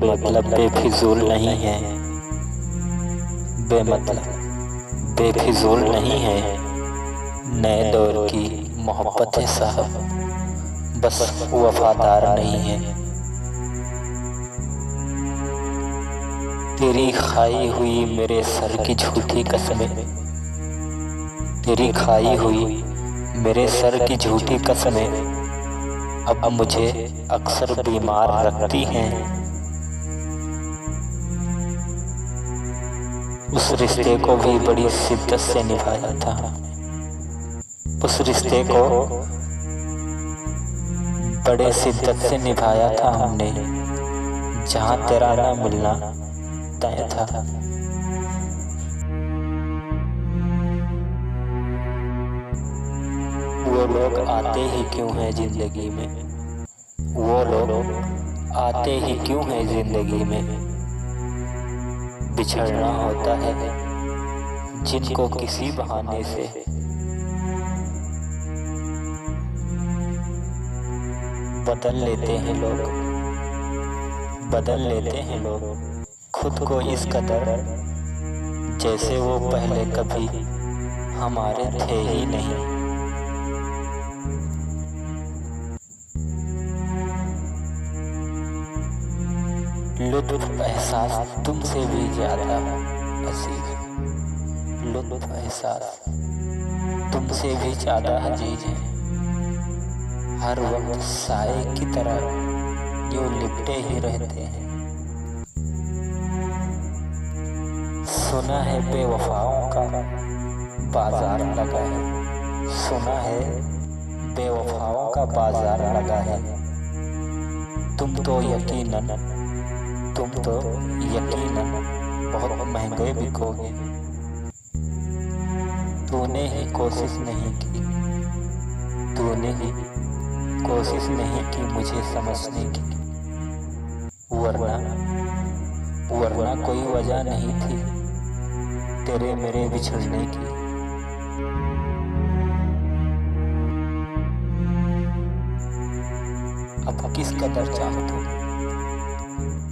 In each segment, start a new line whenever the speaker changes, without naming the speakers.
बेमतलब बेफिजूल नहीं है, बेमतलब बेफिजूल नहीं है। नए दौर की मोहब्बत है साहब, बस वफादार नहीं है। तेरी खाई हुई मेरे सर की झूठी कसमें, तेरी खाई हुई मेरे सर की झूठी कसमें अब मुझे अक्सर बीमार रखती हैं। उस रिश्ते को भी बड़ी शिद्दत से निभाया था, उस रिश्ते को बड़े शिद्दत से निभाया था हमने, जहां तेरा ना मिलना तय था। वो लोग आते ही क्यों हैं जिंदगी में, वो लोग आते ही क्यों हैं जिंदगी में। बिछड़ना होता है जिनको किसी बहाने से, बदल लेते हैं लोग, बदल लेते हैं लोग खुद को इस कदर, जैसे वो पहले कभी हमारे थे ही नहीं। लुत्फ एहसास तुमसे भी ज्यादा अजीज, लुत्फ एहसास तुमसे भी ज्यादा अजीज है। हर वक्त साए की तरह जो लिपटे ही रहते हैं। सुना है बेवफाओं का बाजार लगा है, सुना है बेवफाओं का बाजार लगा है। तुम तो यकीनन बहुत महंगे बिकोगे। तूने ही कोशिश नहीं की, तूने ही कोशिश नहीं की मुझे समझने की, वरना कोई वजह नहीं थी तेरे मेरे बिछड़ने की। अब किस कदर चाहो तुम,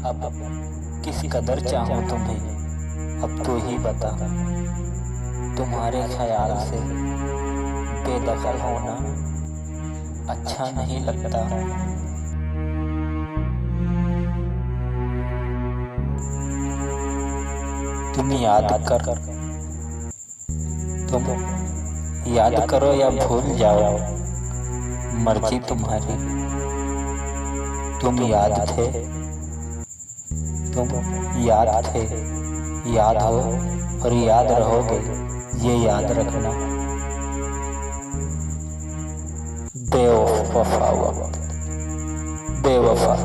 अब किस कदर चाहूं तुम्हें, अब तू ही बता। तुम्हारे ख्याल से बेदखल होना अच्छा नहीं लगता। तुम याद करो या भूल जाओ, मर्जी तुम्हारी। तुम याद थे, तुम याद थे, याद हो और याद रहोगे, ये याद रखना। बेवफा वक्त, बेवफा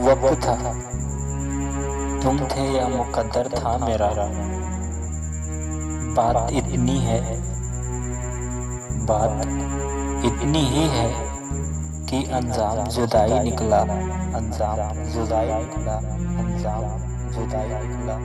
वक्त था, तुम थे या मुकद्दर था मेरा। बात इतनी है, बात इतनी ही है कि अंजाम जुदाई निकला, अंजाम जुदाई निकला, अंजाम जुदाई निकला।